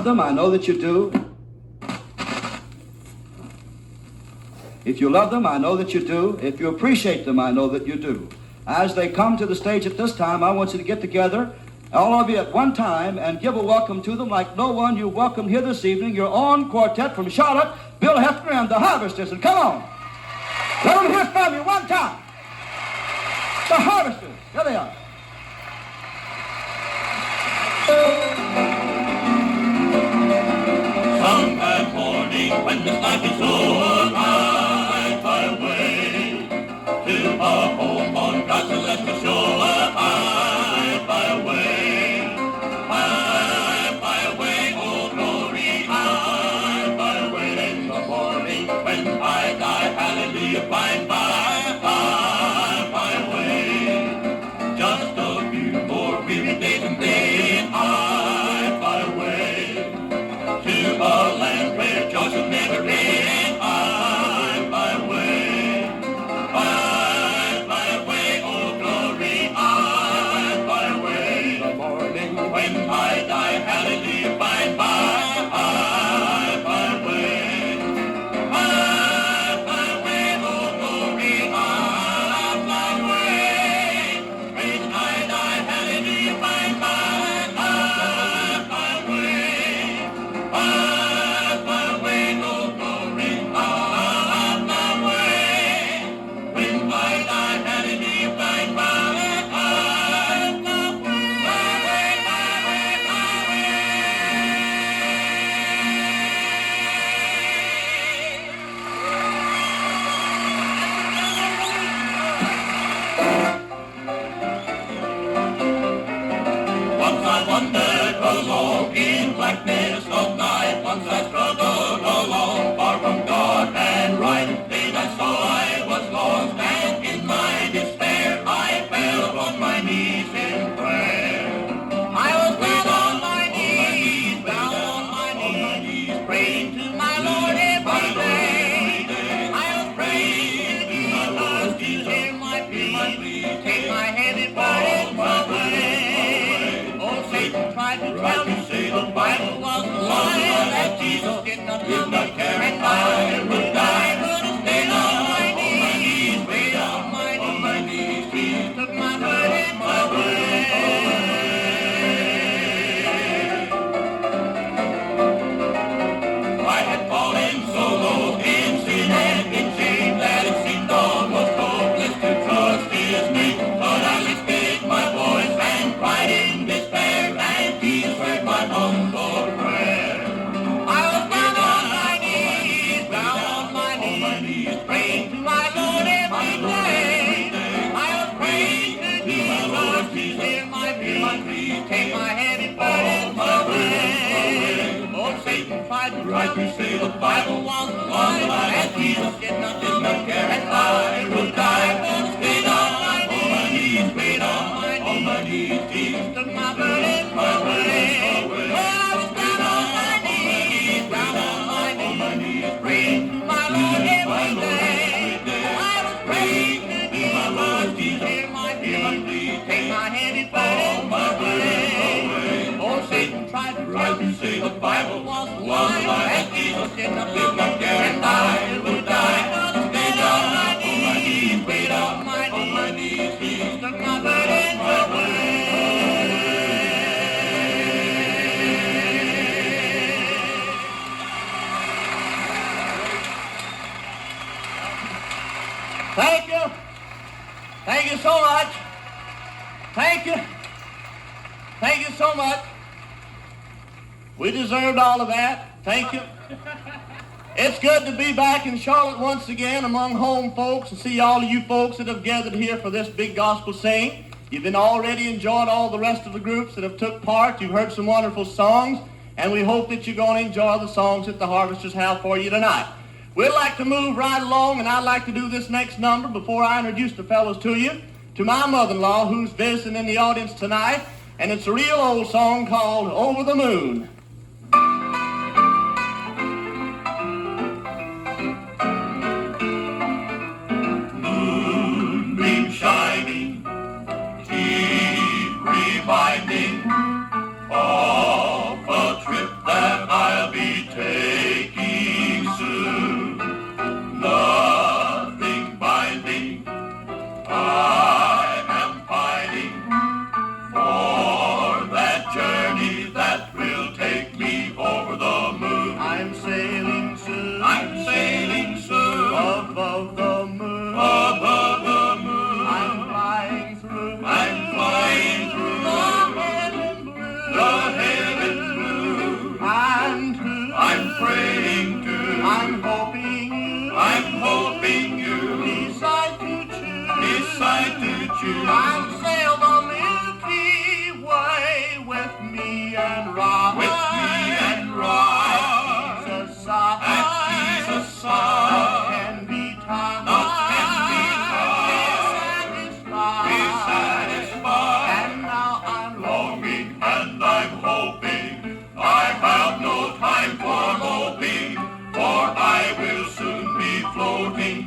them, I know that you do. If you love them, I know that you do. If you appreciate them, I know that you do. As they come to the stage at this time, I want you to get together, all of you at one time, and give a welcome to them like no one you welcomed here this evening, your own quartet from Charlotte, Bill Hefner and the Harvesters. And come on, let them hear from you one time. The Harvesters, here they are. Some bad morning when the life is over, I fly away to a home on God's celestial shore. I fly away, oh glory. I fly away in the morning when I die. Hallelujah, by. I fly away. Just a few more weary days and then I fly away to a land where joy shall never end. I fly away, oh glory. I fly away the morning when I die. Hallelujah, by. I fly away, oh glory. I fly away when I die. Hallelujah, by. I fly away. I fly away, oh glory. I fly away when I die. Hallelujah, by. I fly away. Once I wandered alone in blackness of night. Once I struggled alone, far from God and right. Then I saw I was lost, and in my despair I fell on my knees in prayer. I was down on my knees, praying to my Lord every day. I was praying to Jesus, hear my plea, take my heavy burden away. Oh, Satan tried to tell me the Bible was a lie, that Jesus did not care, and I would die, but instead on my knees, way on my knees, Jesus took my burden away. I had fallen so low in sin and in shame that it seemed almost hopeless to trust His name, but I lifted my voice and cried in despair, and Jesus heard my humble prayer. I was down on my knees, praying to my Lord every day. I was praying to Jesus, hear my plea, take my heavy burden away. Oh, Satan tried to say the Bible was a lie, that Jesus did not care, and I would die, but stayed on my knees, prayed on my knees, Jesus took my burden away. Well, I was down on my knees, praying to my Lord every day. I was praying to Jesus, hear my plea, take my heavy burden away. Oh, Satan tried to say the Bible was a lie, that Jesus did not care, and I would die, but stayed on my knees, prayed on my knees, Jesus took my burden away. Thank you. Thank you so much. Thank you. Thank you so much. We deserved all of that. Thank you. It's good to be back in Charlotte once again among home folks and see all of you folks that have gathered here for this big gospel sing. You've been already enjoying all the rest of the groups that have took part. You've heard some wonderful songs, and we hope that you're going to enjoy the songs that the Harvesters have for you tonight. We'd like to move right along, and I'd like to do this next number before I introduce the fellows to you, to my mother-in-law who's visiting in the audience tonight, and it's a real old song called Over the Moon. Moonbeam shining, keep reminding of a trip that and I'm hoping I have no time for moping, for I will soon be floating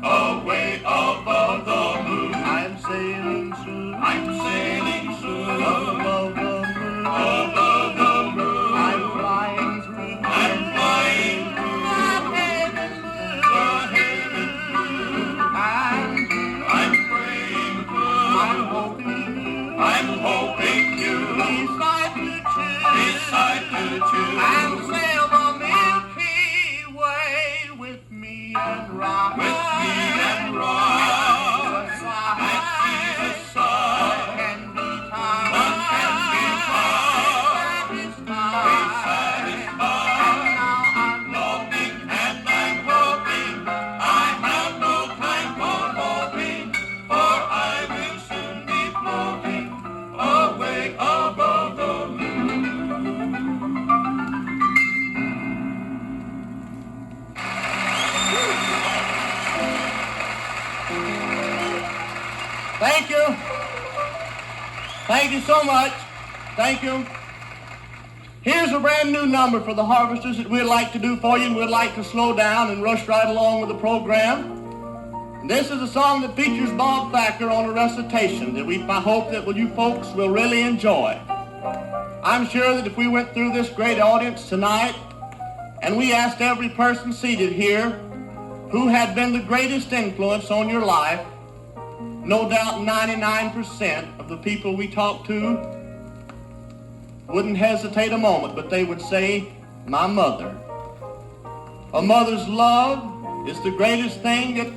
away above the moon. I'm sailing soon. I'm sailing soon Above the moon. above the moon. I'm flying through. I'm flying the heaven blue. I'm praying I'm hoping I'm hoping you decide to choose. decide to choose And sail the Milky Way with me and ride. with me and ride. That sees a side Can be tied. that can be tied. Be satisfied. And now I'm Longing and I'm hoping I have no time for hoping, for I will soon be floating away above the moon. Thank you. Thank you so much. Thank you. Here's a brand new number for the harvesters that we'd like to do for you, and we'd like to slow down and rush right along with the program. And this is a song that features Bob Thacker on a recitation that I hope that you folks will really enjoy. I'm sure that if we went through this great audience tonight and we asked every person seated here who had been the greatest influence on your life, no doubt 99% of the people we talked to wouldn't hesitate a moment, but they would say, my mother. A mother's love is the greatest thing that,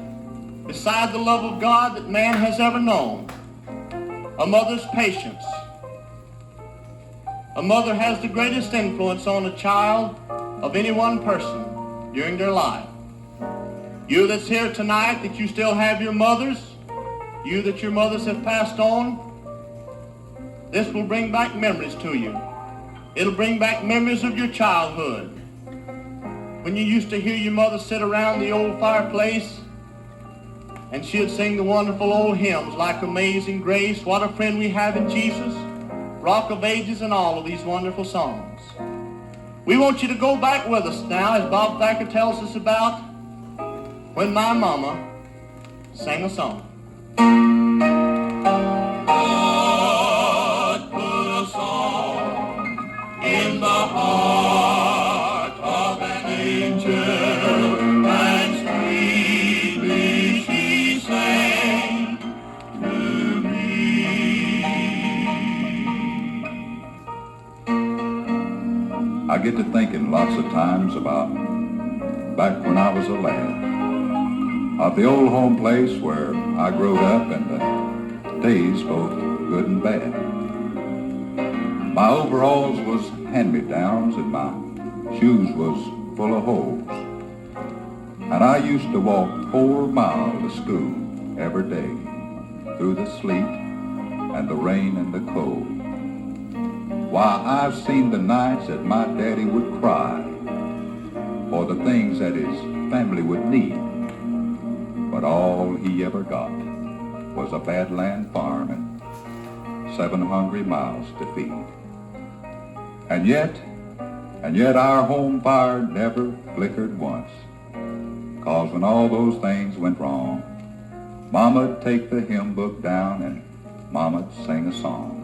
beside the love of God, that man has ever known. A mother's patience. A mother has the greatest influence on a child of any one person during their life. You that's here tonight, that you still have your mothers, you that your mothers have passed on, this will bring back memories to you. It'll bring back memories of your childhood. When you used to hear your mother sit around the old fireplace and she'd sing the wonderful old hymns like Amazing Grace, What a Friend We Have in Jesus, Rock of Ages, and all of these wonderful songs. We want you to go back with us now as Bob Thacker tells us about when my mama sang a song. God put a song in the heart of an angel, and sweetly she sang to me. I get to thinking lots of times about back when I was a lad, of the old home place where I growed up, and the days both good and bad. My overalls was hand-me-downs and my shoes was full of holes. And I used to walk 4 miles to school every day, through the sleet and the rain and the cold. Why, I've seen the nights that my daddy would cry for the things that his family would need. But all he ever got was a badland farm and 7 hungry mouths to feed. And yet our home fire never flickered once. 'Cause when all those things went wrong, Mama'd take the hymn book down and Mama'd sing a song.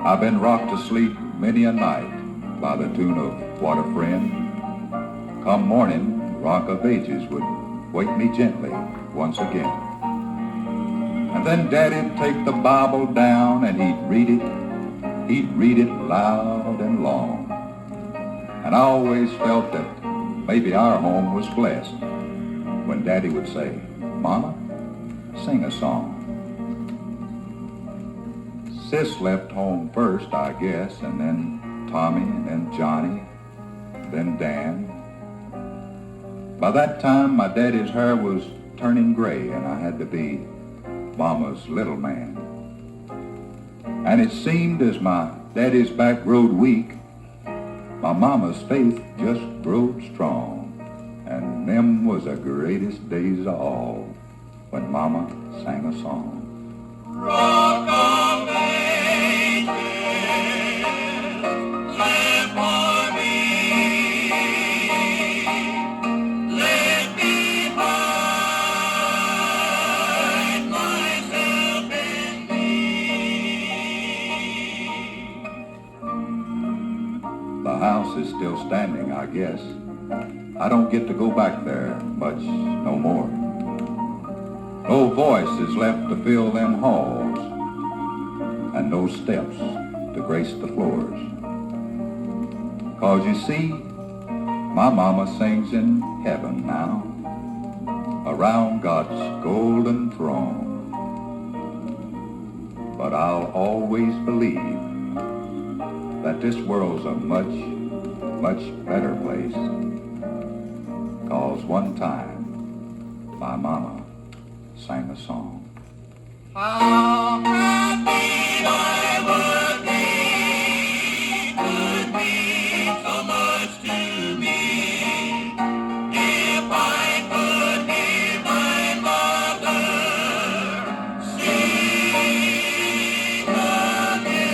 I've been rocked to sleep many a night by the tune of What a Friend. Come morning, Rock of Ages would wake me gently once again. And then Daddy'd take the Bible down and he'd read it loud and long. And I always felt that maybe our home was blessed when Daddy would say, Mama, sing a song. Sis left home first, I guess, and then Tommy, and then Johnny, then Dan. By that time, my daddy's hair was turning gray, and I had to be Mama's little man. And it seemed as my daddy's back growed weak, my mama's faith just growed strong, and them was the greatest days of all, when mama sang a song. Rock of Ages, live for me, leave behind myself and thee. The house is still standing, I guess. I don't get to go back there much no more. No voice is left to fill them halls, and no steps to grace the floors. 'Cause you see, my mama sings in heaven now, around God's golden throne. But I'll always believe that this world's a much, much better place. 'Cause one time, my mama sang a song. How happy I would be, could mean so much to me, if I could hear my mother sing again.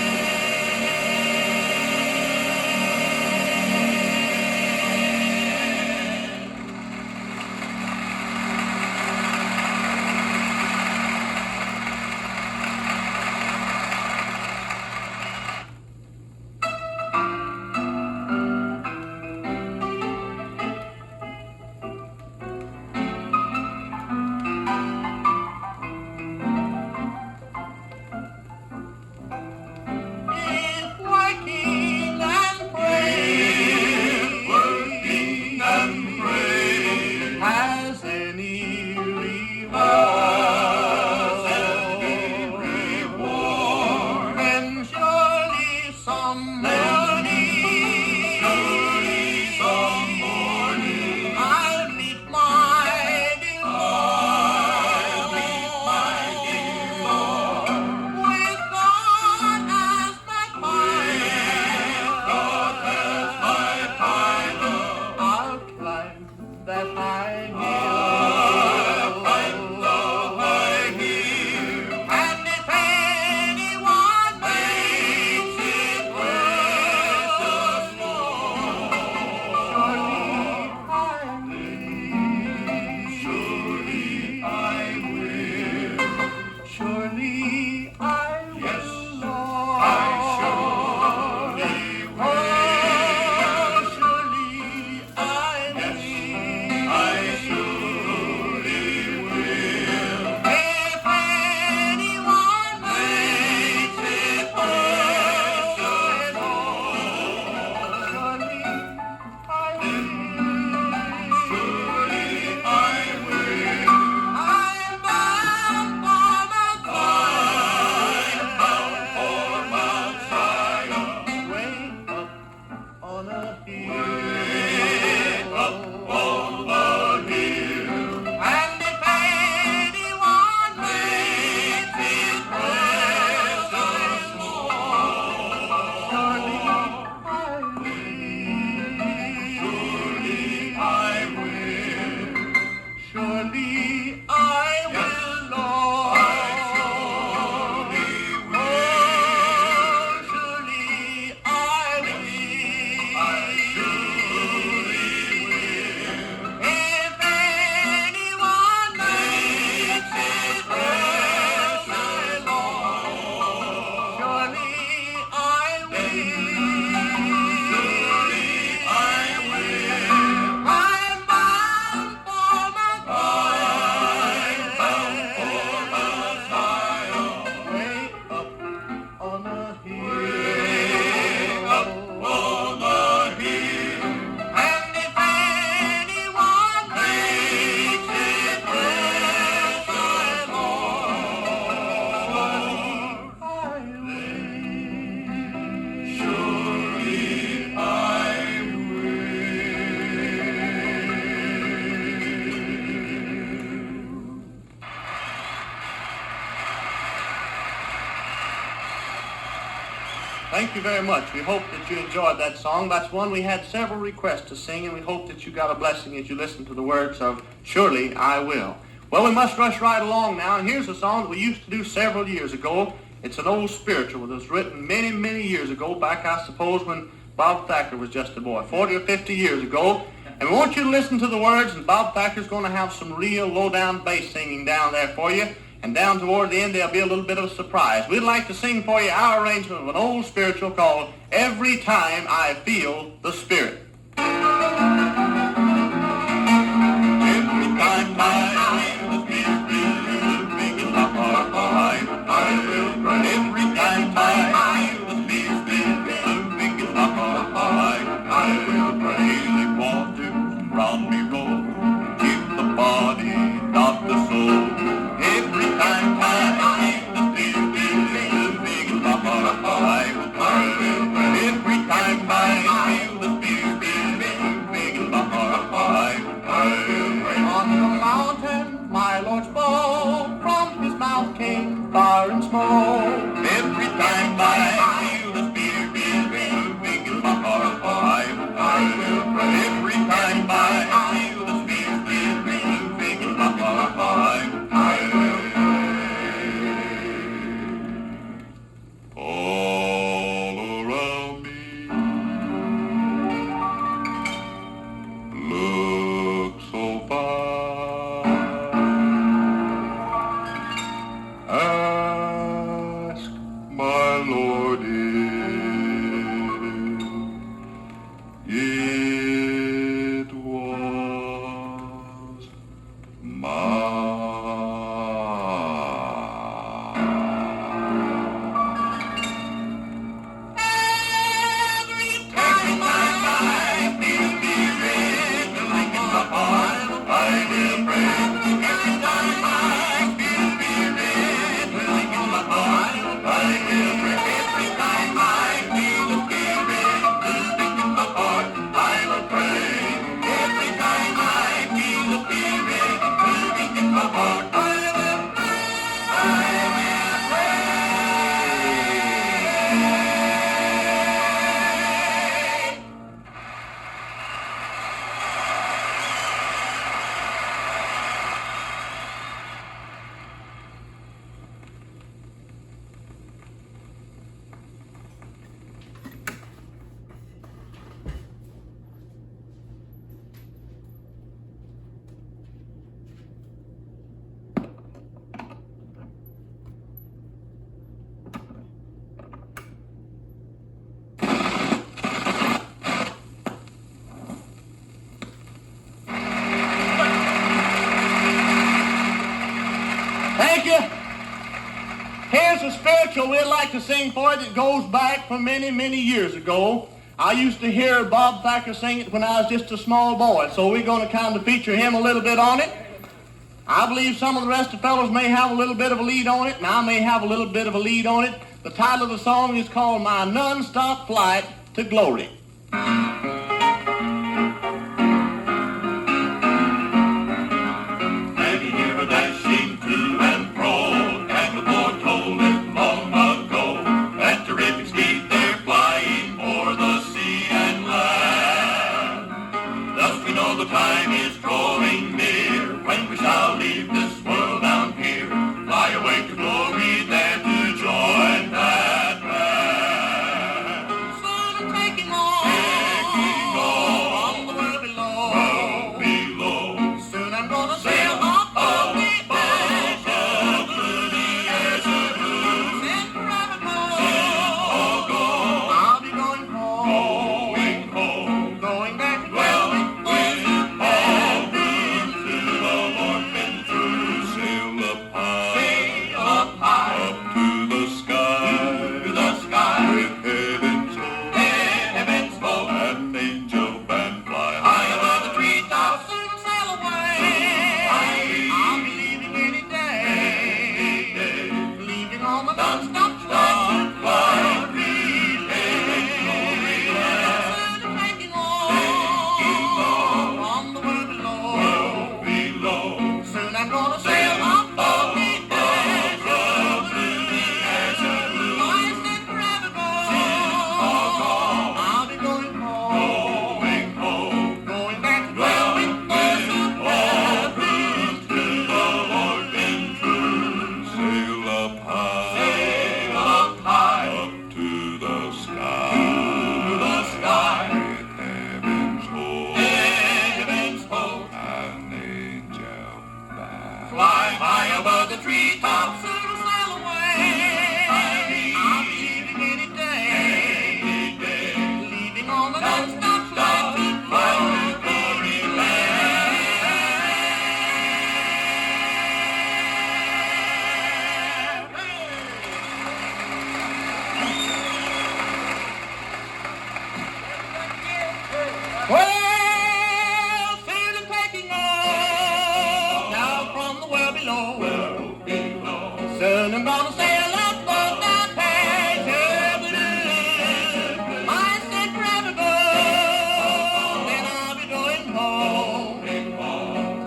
Thank you very much. We hope that you enjoyed that song. That's one we had several requests to sing, and we hope that you got a blessing as you listen to the words of Surely I Will. Well, we must rush right along now, and here's a song that we used to do several years ago. It's an old spiritual that was written many, many years ago, back, I suppose, when Bob Thacker was just a boy, 40 or 50 years ago. And we want you to listen to the words, and Bob Thacker's going to have some real low-down bass singing down there for you. And down toward the end, there'll be a little bit of a surprise. We'd like to sing for you our arrangement of an old spiritual called Every Time I Feel the Spirit. Every time I feel the Spirit moving up our life, I will pray. Every time I feel the Spirit moving up our life, I will pray. The waters round me roll, keep the body, not the soul. Every time I feel the Spirit moving up our life, I will pray. Every time I feel the Spirit moving up our life, I will pray. On the mountain, my Lord spoke, from his mouth came fire and smoke. Every time I feel the Spirit moving up our life, I will pray. Every time I feel the Spirit moving up our life, I will pray. All around me, look so far. Ask my Lord if it was Thank you. Here's a spiritual we'd like to sing for you that goes back from many, many years ago. I used to hear Bob Thacker sing it when I was just a small boy, so we're going to kind of feature him a little bit on it. I believe some of the rest of the fellows may have a little bit of a lead on it, and I may have a little bit of a lead on it. The title of the song is called My Non-Stop Flight to Glory. Have you ever dashing to and fro? And the Lord told it long ago. That terrific speed they're flying o'er the sea and land. Thus we know the time is drawing near when we shall leave this world down here. Fly away to glory there to join that band. Soon taking on the world below. Soon I'm going to sail off on the ocean blue, the ocean blue. Send private boat. I'll be going home, going back to glory. All through to the Lord been true.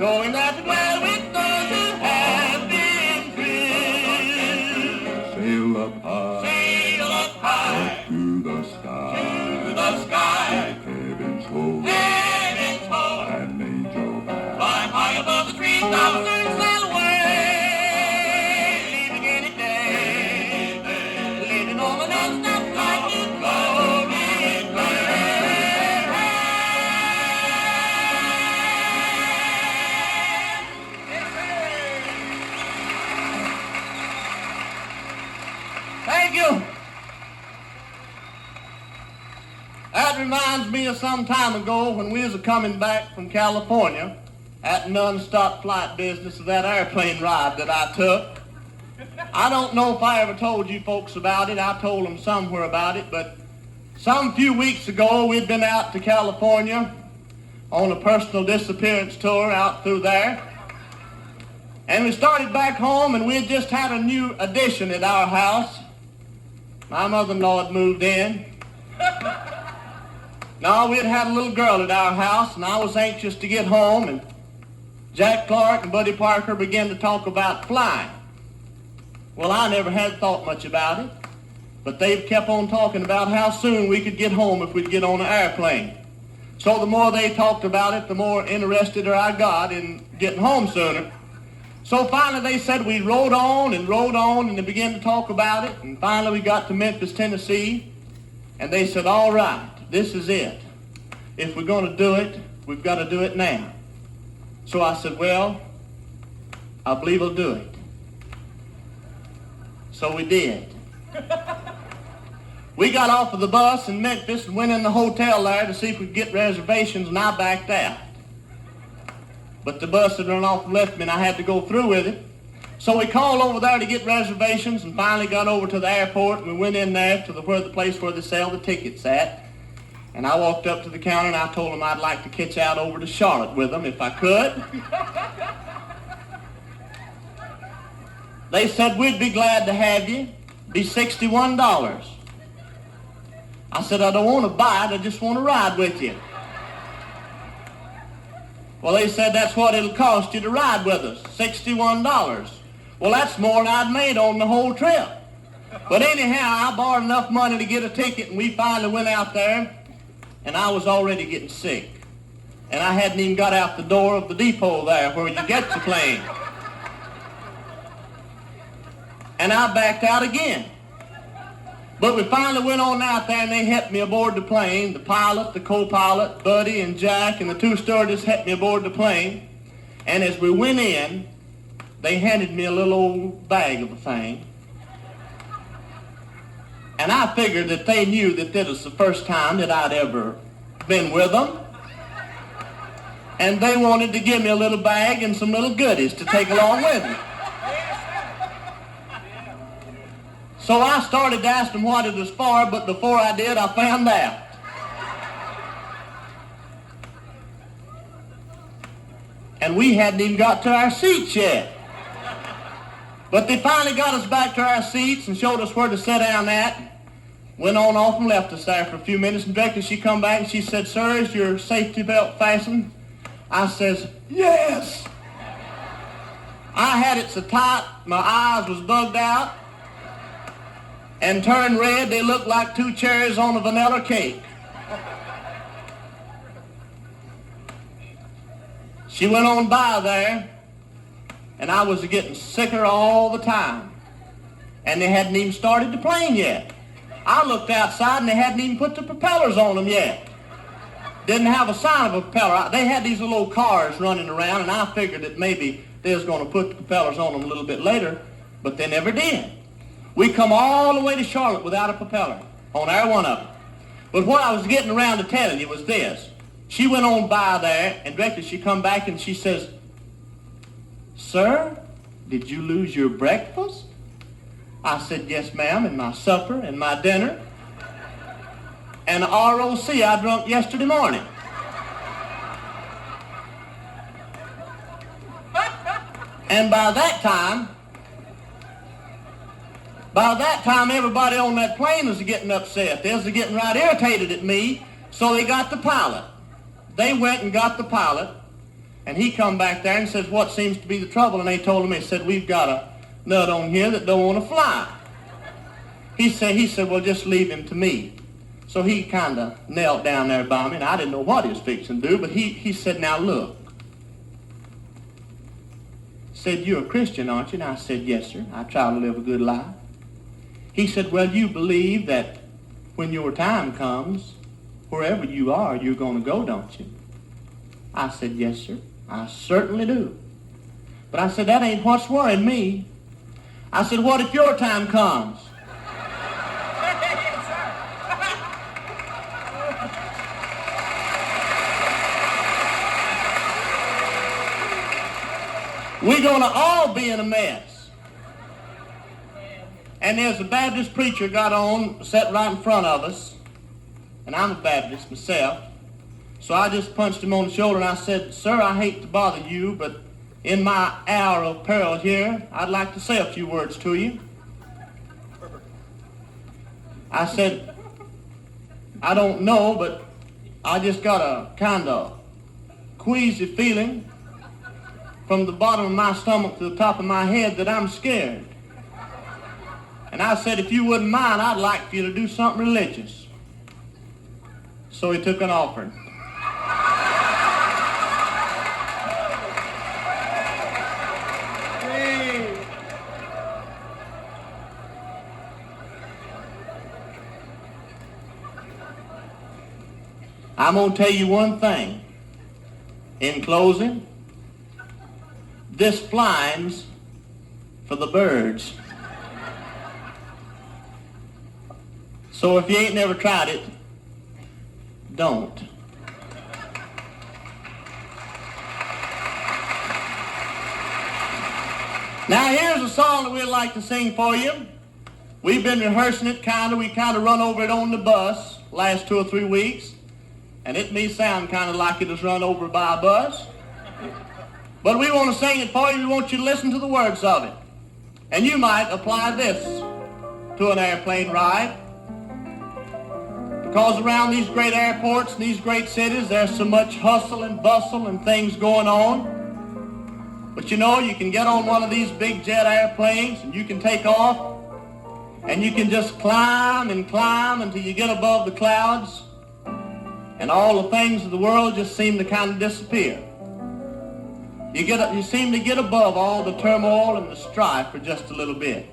going out to dwell with those who have been thrilled. Sail up high, Sail up high up to the sky, to the sky. heaven's hope, Heaven's hope. and angel bound. Climb high above the trees tops and sail away. Leaving any day, leading on an unstopped flight to glory. Thank you. That reminds me of some time ago when we was coming back from California at an non-stop flight business of that airplane ride that I took. I don't know if I ever told you folks about it. I told them somewhere about it, but some few weeks ago we'd been out to California on a personal disappearance tour out through there. And we started back home and we had just had a new addition at our house. My mother-in-law had moved in. No, we had had a little girl at our house, and I was anxious to get home, and Jack Clark and Buddy Parker began to talk about flying. Well, I never had thought much about it, but they've kept on talking about how soon we could get home if we'd get on an airplane. So the more they talked about it, the more interested I got in getting home sooner. So finally they said we rode on, and they began to talk about it, and finally we got to Memphis, Tennessee, and they said, all right, this is it. If we're going to do it, we've got to do it now. So I said, well, I believe we'll do it. So we did. We got off of the bus in Memphis and went in the hotel there to see if we could get reservations, and I backed out. But the bus had run off and left me, and I had to go through with it. So we called over there to get reservations and finally got over to the airport, and we went in there to the place where they sell the tickets at. And I walked up to the counter and I told them I'd like to catch out over to Charlotte with them if I could. They said, we'd be glad to have you. Be $61. I said, I don't want to buy it, I just want to ride with you. Well, they said, that's what it'll cost you to ride with us, $61. Well, that's more than I'd made on the whole trip. But anyhow, I borrowed enough money to get a ticket, and we finally went out there, and I was already getting sick. And I hadn't even got out the door of the depot there where you get your plane. And I backed out again. But we finally went on out there, and they helped me aboard the plane. The pilot, the co-pilot, Buddy and Jack, and the two stewardess helped me aboard the plane. And as we went in, they handed me a little old bag of a thing. And I figured that they knew that this was the first time that I'd ever been with them. And they wanted to give me a little bag and some little goodies to take along with me. So I started to ask them what it was for, but before I did, I found out. And we hadn't even got to our seats yet. But they finally got us back to our seats and showed us where to sit down at. Went on off and left us there for a few minutes, and directly she come back and she said, sir, is your safety belt fastened? I says, yes. I had it so tight, my eyes was bugged out and turned red. They looked like two cherries on a vanilla cake. She went on by there, and I was getting sicker all the time. And they hadn't even started the plane yet. I looked outside, and they hadn't even put the propellers on them yet. Didn't have a sign of a propeller. They had these little cars running around, and I figured that maybe they was going to put the propellers on them a little bit later, but they never did. We come all the way to Charlotte without a propeller on our one of them. But what I was getting around to telling you was this. She went on by there, and directly she come back and she says, sir, did you lose your breakfast? I said, yes, ma'am, and my supper and my dinner and the ROC I drunk yesterday morning. And by that time, everybody on that plane was getting upset. They was getting right irritated at me, so they got the pilot. They went and got the pilot, And he come back there and says, what seems to be the trouble? And they told him, he said, we've got a nut on here that don't want to fly. He said, well, just leave him to me. So he kind of knelt down there by me, and I didn't know what he was fixing to do, but he said, now look. Said, you're a Christian, aren't you? And I said, yes, sir. I try to live a good life. He said, well, you believe that when your time comes, wherever you are, you're going to go, don't you? I said, yes, sir. I certainly do. But I said, that ain't what's worrying me. I said, what if your time comes? We're going to all be in a mess. And there's a Baptist preacher got on, sat right in front of us, and I'm a Baptist myself. So I just punched him on the shoulder and I said, sir, I hate to bother you, but in my hour of peril here, I'd like to say a few words to you. I said, I don't know, but I just got a kind of queasy feeling from the bottom of my stomach to the top of my head that I'm scared. And I said, if you wouldn't mind, I'd like for you to do something religious. So he took an offering. I'm going to tell you one thing. In closing, this flying's for the birds. So if you ain't never tried it, don't. Now here's a song that we'd like to sing for you. We've been rehearsing it we kind of run over it on the bus last 2 or 3 weeks. And it may sound kind of like it was run over by a bus. But we want to sing it for you. We want you to listen to the words of it. And you might apply this to an airplane ride. Because around these great airports and these great cities, there's so much hustle and bustle and things going on. But you know, you can get on one of these big jet airplanes and you can take off and you can just climb and climb until you get above the clouds, and all the things of the world just seem to kind of disappear. You seem to get above all the turmoil and the strife for just a little bit.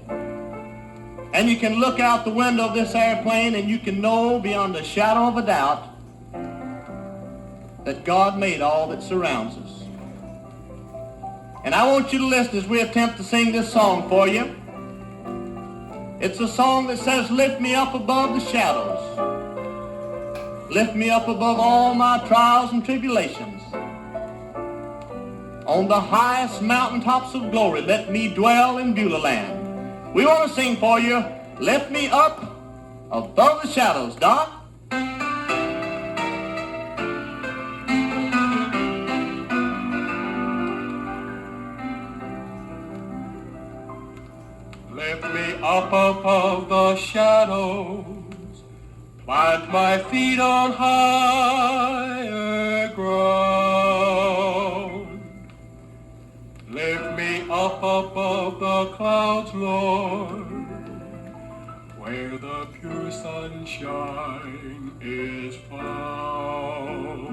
And you can look out the window of this airplane and you can know beyond a shadow of a doubt that God made all that surrounds us. And I want you to listen as we attempt to sing this song for you. It's a song that says, lift me up above the shadows. Lift me up above all my trials and tribulations. On the highest mountaintops of glory, let me dwell in WBTV. We want to sing for you, lift me up above the shadows. Don? Lift me up above the shadows, plant my feet on higher ground. Lift me up above the clouds, Lord, where the pure sunshine is found.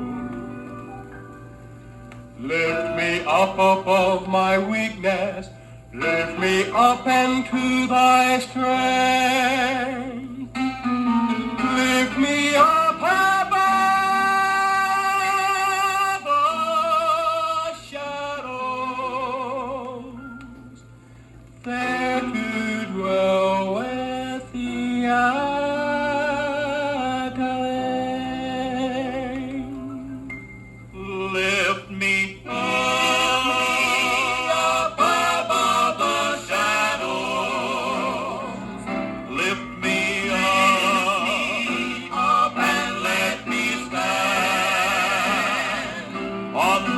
Lift me up above my weakness, lift me up into thy strength. Lift me up above the shadows, there to dwell with thee again. Lift me up above the shadows, lift me up and let me stand on the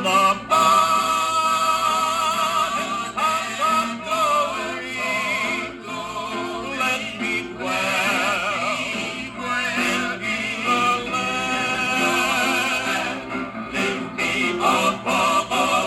mountaintops of glory. Let me dwell in the land. Lift me up above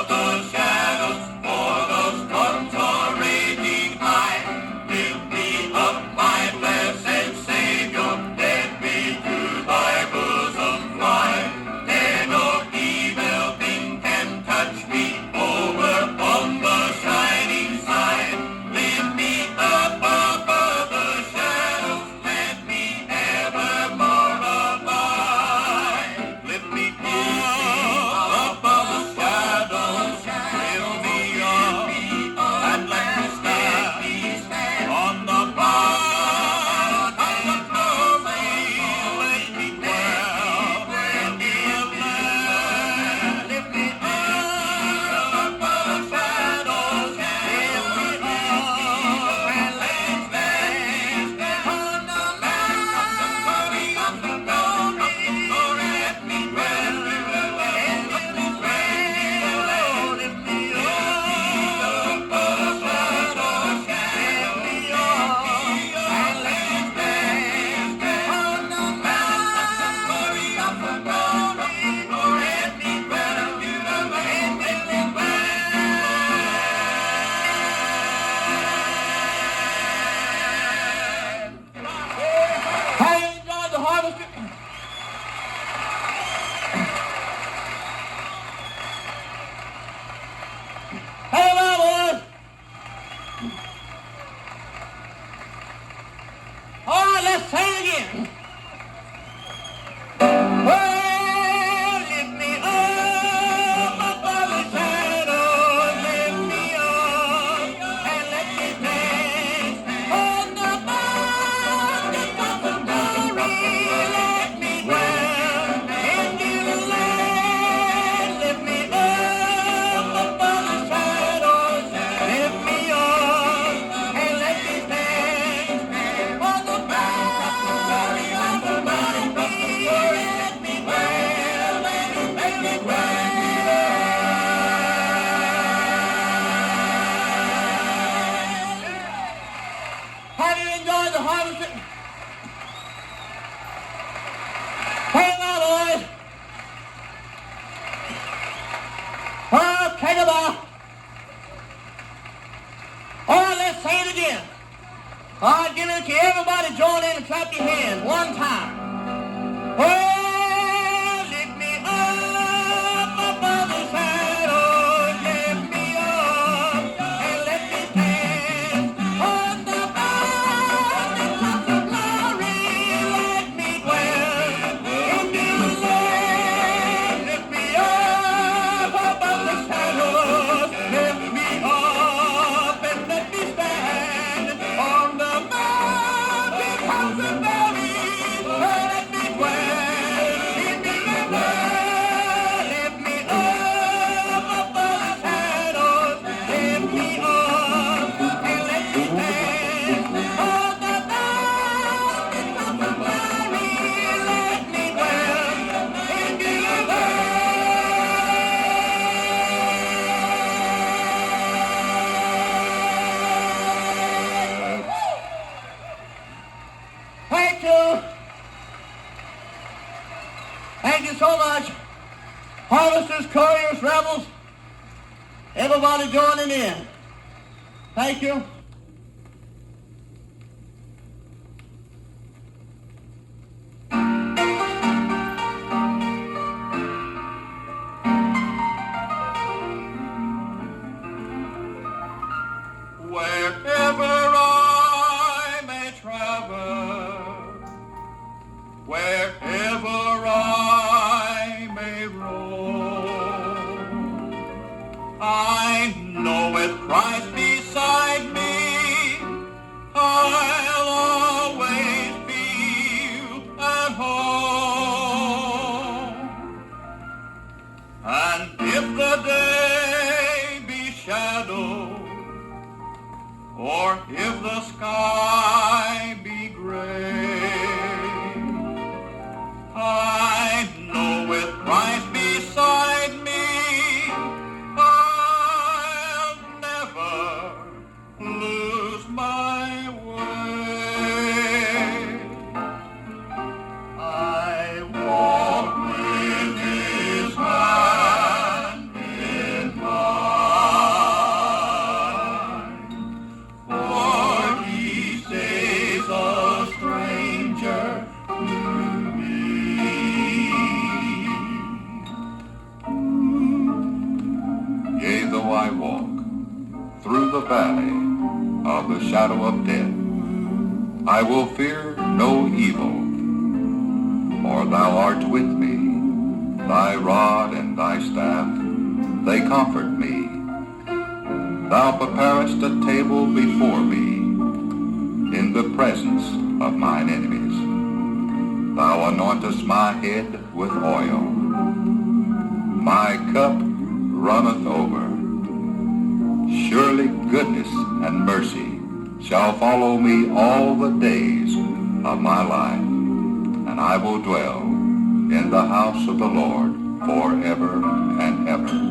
Take a bow. All right, let's say it again. All right, give it to everybody. Join in and clap your hands one time. Well, lift me up above the shadows, lift me up and let me dance on the mountains of glory. Let me dwell in the land. Lift me up above the shadows, lift me up and let me stand on the mountains of glory. Let me dwell in the land. Lift me up above the shadows, lift me up and let me stand on the mountains of glory. Let me dwell in the land. Thank you. Thank you so much. Harvesters, couriers, rebels, everybody joining in. Thank you. Wherever I may travel, wherever I may roam, I know with Christ beside me, I'll always feel at home. And if the day be shadow, or if the sky be gray, I know with Christ beside me, I'll never lose my way. I walk with His hand in mine, for He stays a stranger to me. Yea, though I walk through the valley of the shadow of death, I will fear no evil, for thou art with me. Thy rod and thy staff, they comfort me. Thou preparest a table before me in the presence of mine enemies. Thou anointest my head with oil. My cup runneth over. Surely goodness and mercy shall follow me all the days of my life, and I will dwell in the house of the Lord forever and ever.